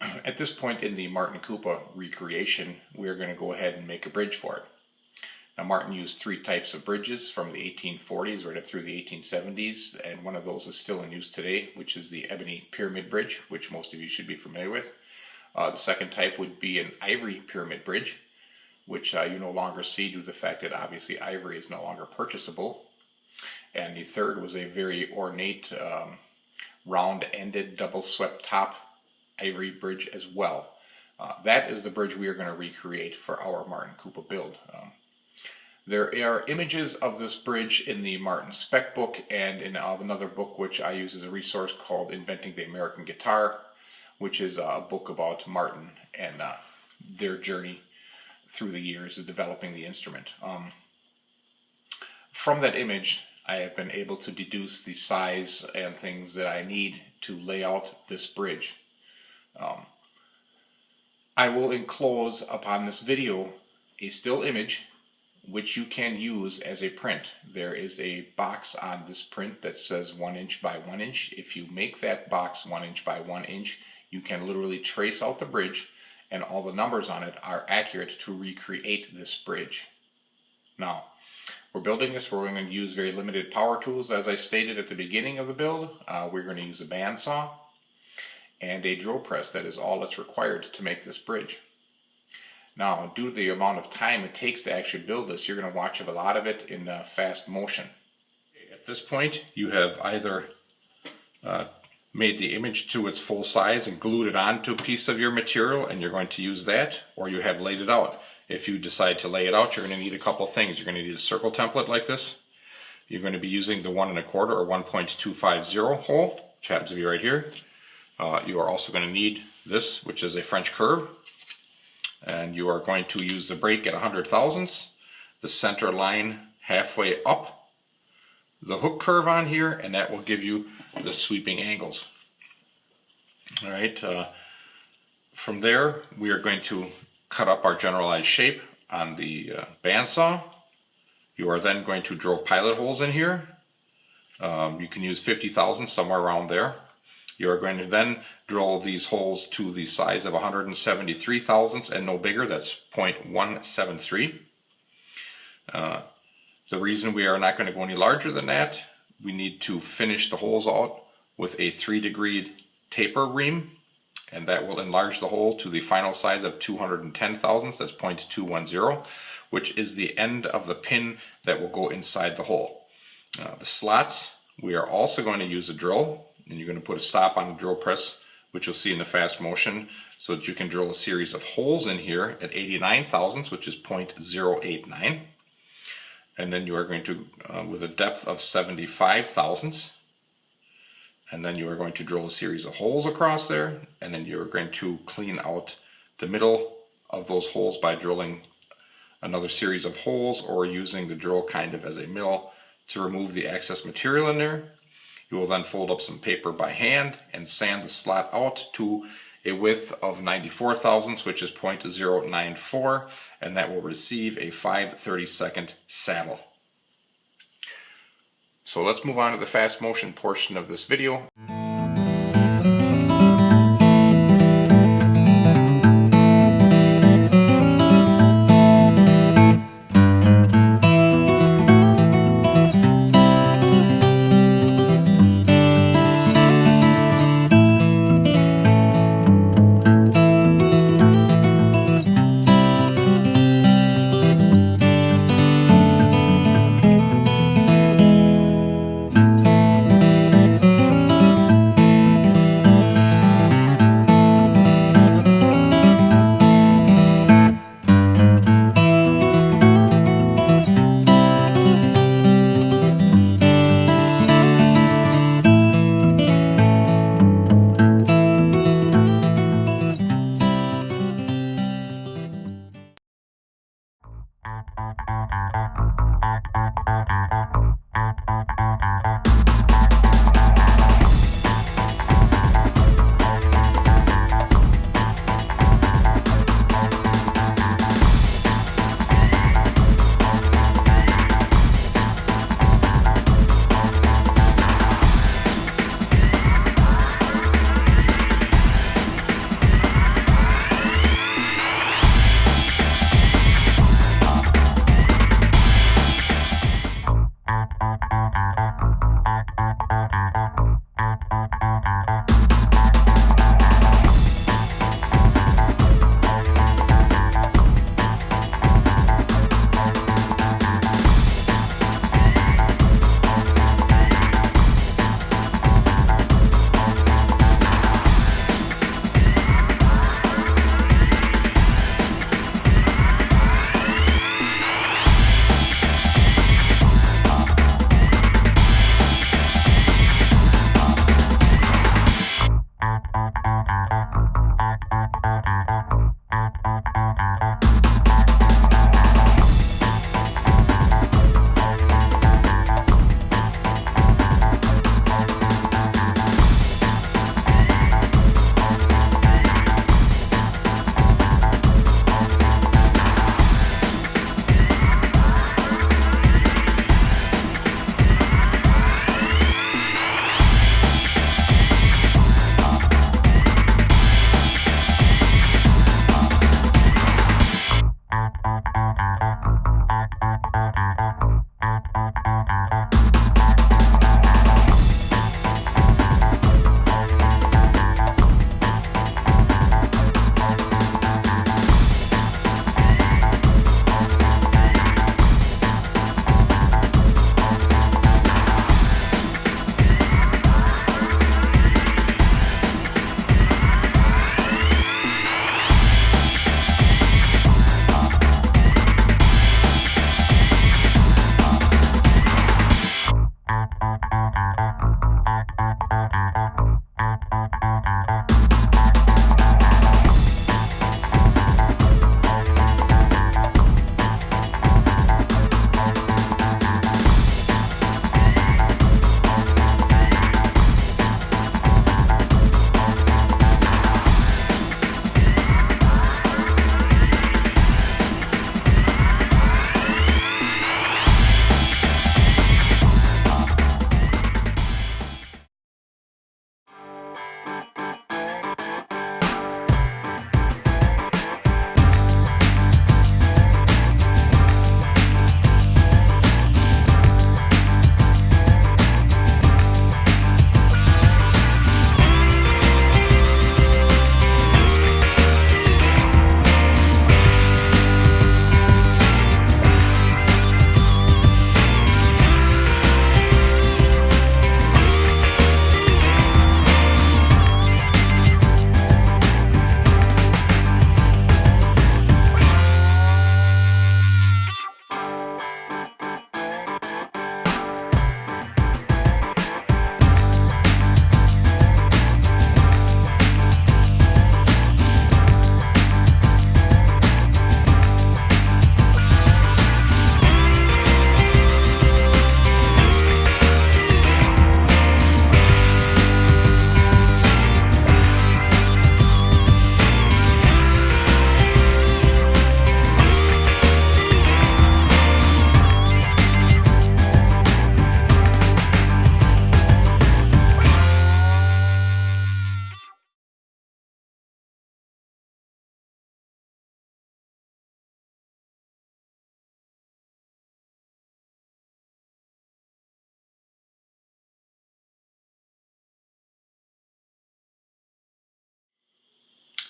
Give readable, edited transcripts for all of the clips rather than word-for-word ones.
At this point in the Martin Coupa recreation, we're going to go ahead and make a bridge for it. Now, Martin used three types of bridges from the 1840s right up through the 1870s, and one of those is still in use today, which is the Ebony pyramid bridge, which most of you should be familiar with. The second type would be an ivory pyramid bridge, which you no longer see due to the fact that obviously ivory is no longer purchasable. And the third was a very ornate, round-ended, double-swept top ivory bridge as well. That is the bridge we are going to recreate for our Martin Coupa build. There are images of this bridge in the Martin spec book and in another book which I use as a resource called Inventing the American Guitar, which is a book about Martin and their journey through the years of developing the instrument. From that image, I have been able to deduce the size and things that I need to lay out this bridge. I will enclose upon this video a still image which you can use as a print. There is a box on this print that says 1 inch by 1 inch. If you make that box 1 inch by 1 inch, you can literally trace out the bridge, and all the numbers on it are accurate to recreate this bridge. Now, we're building this, we're going to use very limited power tools. As I stated at the beginning of the build, we're going to use a bandsaw and a drill press. That is all that's required to make this bridge. Now, due to the amount of time it takes to actually build this, you're going to watch a lot of it in fast motion. At this point, you have either made the image to its full size and glued it onto a piece of your material, and you're going to use that, or you have laid it out. If you decide to lay it out, you're going to need a couple things. You're going to need a circle template like this. You're going to be using the 1 1/4 or 1.250 hole, which happens to be right here. You are also going to need this, which is a French curve. And you are going to use the break at 100 thousandths, the center line halfway up, the hook curve on here, and that will give you the sweeping angles. All right. From there, we are going to cut up our generalized shape on the bandsaw. You are then going to drill pilot holes in here. You can use 50 thousandths, somewhere around there. You are going to then drill these holes to the size of 173 thousandths and no bigger. That's 0.173. The reason we are not going to go any larger than that, we need to finish the holes out with a 3-degree taper ream, and that will enlarge the hole to the final size of 210 thousandths. That's 0.210, which is the end of the pin that will go inside the hole. The slots, we are also going to use a drill. And you're going to put a stop on the drill press, which you'll see in the fast motion, so that you can drill a series of holes in here at 89 thousandths, which is 0.089. And then you are going to, with a depth of 75 thousandths, and then you are going to drill a series of holes across there, and then you're going to clean out the middle of those holes by drilling another series of holes or using the drill kind of as a mill to remove the excess material in there. You will then fold up some paper by hand and sand the slot out to a width of 94 thousandths, which is 0.094, and that will receive a 5/32 saddle. So let's move on to the fast motion portion of this video.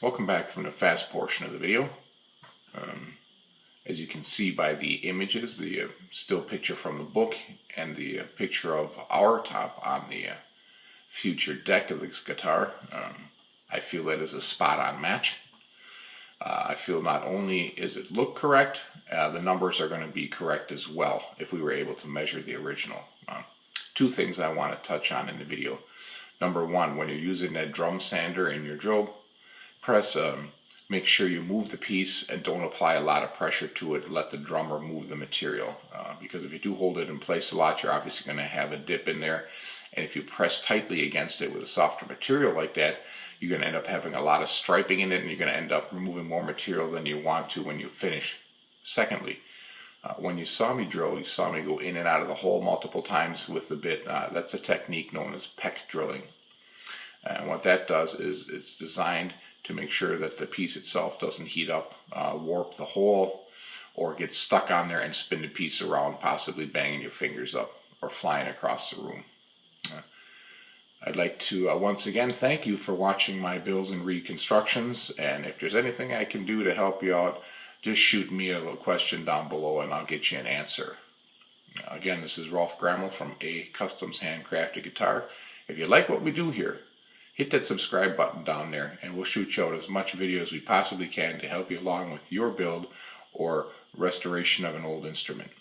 Welcome back from the fast portion of the video. As you can see by the images, the still picture from the book and the picture of our top on the future deck of this guitar, I feel that is a spot-on match. I feel not only is it look correct, the numbers are going to be correct as well if we were able to measure the original. Two things I want to touch on in the video. Number one, when you're using that drum sander in your drill press, make sure you move the piece and don't apply a lot of pressure to it. Let the drummer move the material, because if you do hold it in place a lot, you're obviously going to have a dip in there, and if you press tightly against it with a softer material like that, you're going to end up having a lot of striping in it, and you're going to end up removing more material than you want to when you finish. Secondly, when you saw me drill, you saw me go in and out of the hole multiple times with the bit. That's a technique known as peck drilling. And what that does is it's designed to make sure that the piece itself doesn't heat up, warp the hole, or get stuck on there and spin the piece around, possibly banging your fingers up or flying across the room. I'd like to once again thank you for watching my builds and reconstructions, and if there's anything I can do to help you out, just shoot me a little question down below and I'll get you an answer. Again, this is Rolf Grammel from A Customs Handcrafted Guitar. If you like what we do here, hit that subscribe button down there and we'll shoot you out as much video as we possibly can to help you along with your build or restoration of an old instrument.